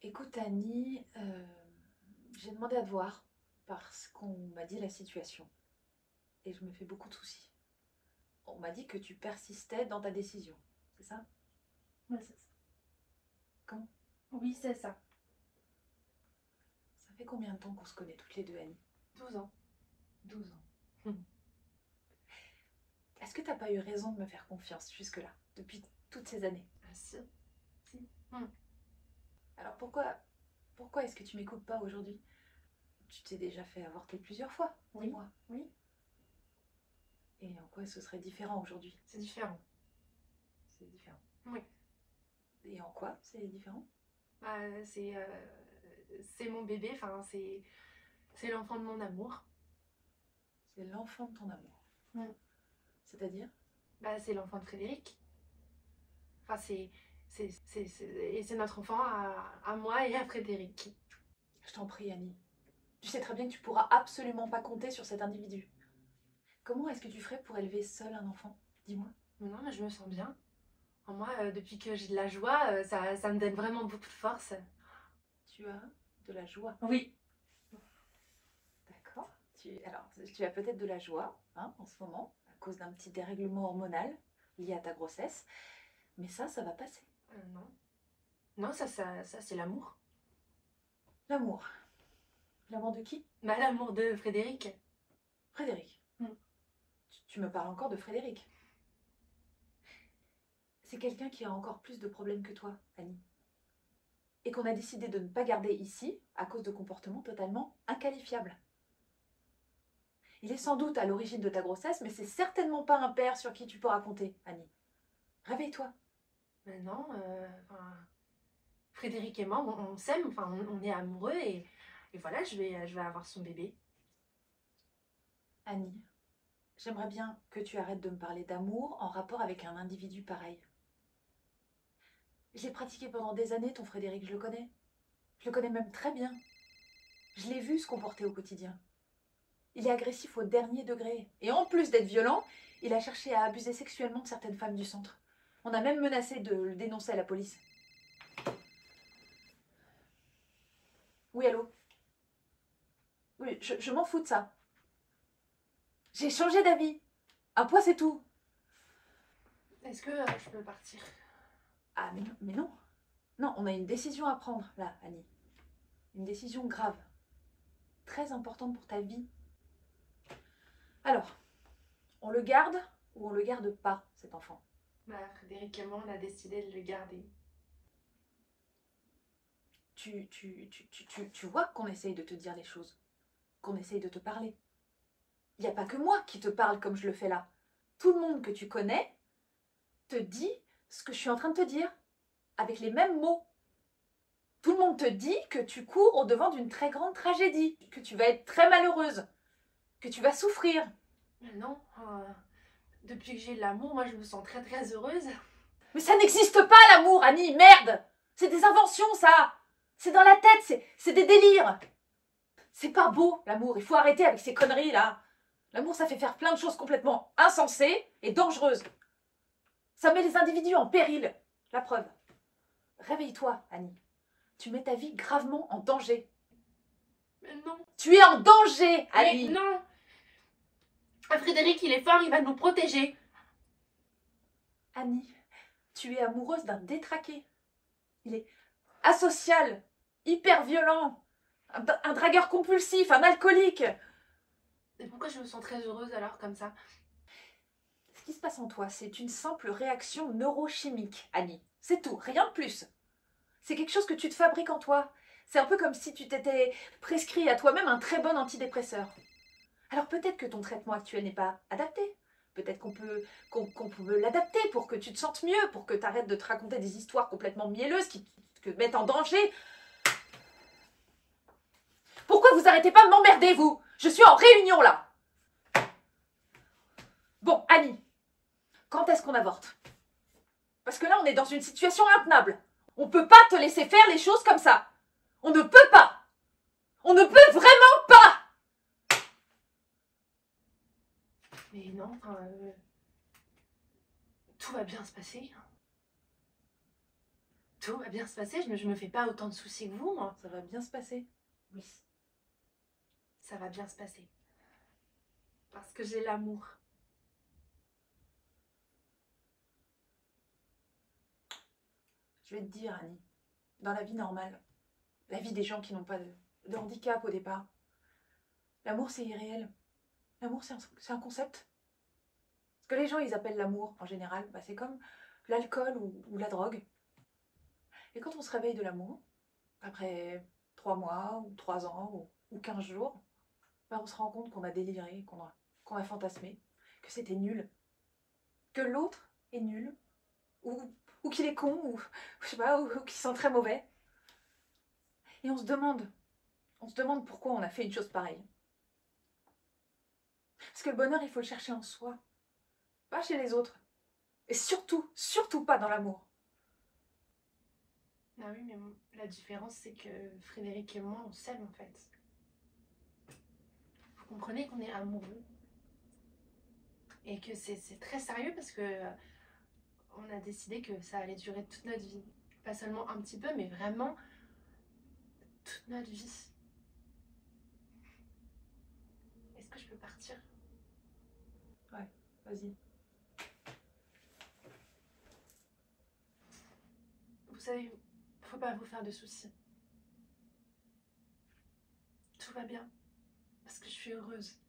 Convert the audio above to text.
Écoute Annie, j'ai demandé à te voir parce qu'on m'a dit la situation et je me fais beaucoup de soucis. On m'a dit que tu persistais dans ta décision, c'est ça? Ouais, c'est ça. Quand? Oui, c'est ça. Ça fait combien de temps qu'on se connaît toutes les deux, Annie? 12 ans. 12 ans. Est-ce que t'as pas eu raison de me faire confiance jusque-là, depuis toutes ces années? Ah si. Si. Alors pourquoi est-ce que tu m'écoutes pas aujourd'hui? Tu t'es déjà fait avorter plusieurs fois, Oui. dis-moi. Oui. Et en quoi ce serait différent aujourd'hui? C'est différent. C'est différent. Oui. Et en quoi c'est différent? Bah, c'est mon bébé, enfin c'est l'enfant de mon amour. C'est l'enfant de ton amour. Mm. C'est-à-dire? Bah, c'est l'enfant de Frédéric. Enfin, et c'est notre enfant à moi et à Frédéric. Je t'en prie, Annie. Tu sais très bien que tu pourras absolument pas compter sur cet individu. Comment est-ce que tu ferais pour élever seul un enfant? Dis-moi. Mais non, mais je me sens bien. Moi, depuis que j'ai de la joie, ça me donne vraiment beaucoup de force. Tu as de la joie. Oui. D'accord. Alors, tu as peut-être de la joie en ce moment, à cause d'un petit dérèglement hormonal lié à ta grossesse. Mais ça va passer. Non. Non, ça c'est l'amour. L'amour. L'amour de qui? Bah, l'amour de Frédéric. Frédéric. Mm. Tu me parles encore de Frédéric. C'est quelqu'un qui a encore plus de problèmes que toi, Annie. Et qu'on a décidé de ne pas garder ici à cause de comportements totalement inqualifiables. Il est sans doute à l'origine de ta grossesse, mais c'est certainement pas un père sur qui tu peux raconter, Annie. Réveille-toi. Mais non, Frédéric et moi, on s'aime, enfin, on est amoureux et voilà, je vais avoir son bébé. Annie, j'aimerais bien que tu arrêtes de me parler d'amour en rapport avec un individu pareil. Je l'ai pratiqué pendant des années, ton Frédéric, je le connais. Je le connais même très bien. Je l'ai vu se comporter au quotidien. Il est agressif au dernier degré. Et en plus d'être violent, il a cherché à abuser sexuellement de certaines femmes du centre. On a même menacé de le dénoncer à la police. Oui, allô? Oui, je m'en fous de ça. J'ai changé d'avis. Un point, c'est tout. Est-ce que je peux partir? Ah, mais non. Non, on a une décision à prendre, là, Annie. Une décision grave. Très importante pour ta vie. Alors, on le garde ou on le garde pas, cet enfant? Bah, Frédéric et moi, on a décidé de le garder. Tu vois qu'on essaye de te dire les choses. Qu'on essaye de te parler. Il n'y a pas que moi qui te parle comme je le fais là. Tout le monde que tu connais te dit ce que je suis en train de te dire, avec les mêmes mots. Tout le monde te dit que tu cours au devant d'une très grande tragédie, que tu vas être très malheureuse, que tu vas souffrir. Mais non, depuis que j'ai de l'amour, moi, je me sens très très heureuse. Mais ça n'existe pas l'amour, Annie, merde! C'est des inventions, ça! C'est dans la tête, c'est des délires! C'est pas beau, l'amour, il faut arrêter avec ces conneries, là! L'amour, ça fait faire plein de choses complètement insensées et dangereuses. Ça met les individus en péril. La preuve. Réveille-toi, Annie. Tu mets ta vie gravement en danger. Mais non. Tu es en danger, Annie! Mais non. Frédéric, il est fort, il va nous protéger. Annie, tu es amoureuse d'un détraqué. Il est asocial, hyper violent, un dragueur compulsif, un alcoolique. Et pourquoi je me sens très heureuse alors, comme ça? Ce qui se passe en toi, c'est une simple réaction neurochimique, Annie. C'est tout, rien de plus. C'est quelque chose que tu te fabriques en toi. C'est un peu comme si tu t'étais prescrit à toi-même un très bon antidépresseur. Alors peut-être que ton traitement actuel n'est pas adapté. Peut-être qu'on peut l'adapter pour que tu te sentes mieux, pour que tu arrêtes de te raconter des histoires complètement mielleuses qui te mettent en danger. Pourquoi vous arrêtez pas de m'emmerder, vous? Je suis en réunion, là. Bon, Annie, quand est-ce qu'on avorte? Parce que là, on est dans une situation intenable. On peut pas te laisser faire les choses comme ça. On ne peut pas. On ne peut vraiment pas. Mais non, tout va bien se passer. Tout va bien se passer, je me fais pas autant de soucis que vous, moi. Ça va bien se passer. Oui, ça va bien se passer. Parce que j'ai l'amour. Je vais te dire, Annie, dans la vie normale, la vie des gens qui n'ont pas de handicap au départ, l'amour c'est irréel. L'amour c'est un concept. Ce que les gens ils appellent l'amour en général, bah, c'est comme l'alcool ou la drogue. Et quand on se réveille de l'amour, après 3 mois ou 3 ans ou 15 jours, bah, on se rend compte qu'on a déliré, qu'on a fantasmé, que c'était nul, que l'autre est nul, ou qu'il est con, ou je sais pas, ou qu'il sent très mauvais. Et on se demande pourquoi on a fait une chose pareille. Parce que le bonheur, il faut le chercher en soi, pas chez les autres. Et surtout, surtout pas dans l'amour. Ah oui, mais la différence, c'est que Frédéric et moi, on s'aime en fait. Vous comprenez qu'on est amoureux. Et que c'est très sérieux parce que on a décidé que ça allait durer toute notre vie. Pas seulement un petit peu, mais vraiment toute notre vie. Est-ce que je peux partir? Ouais, vas-y. Vous savez, faut pas vous faire de soucis. Tout va bien. Parce que je suis heureuse.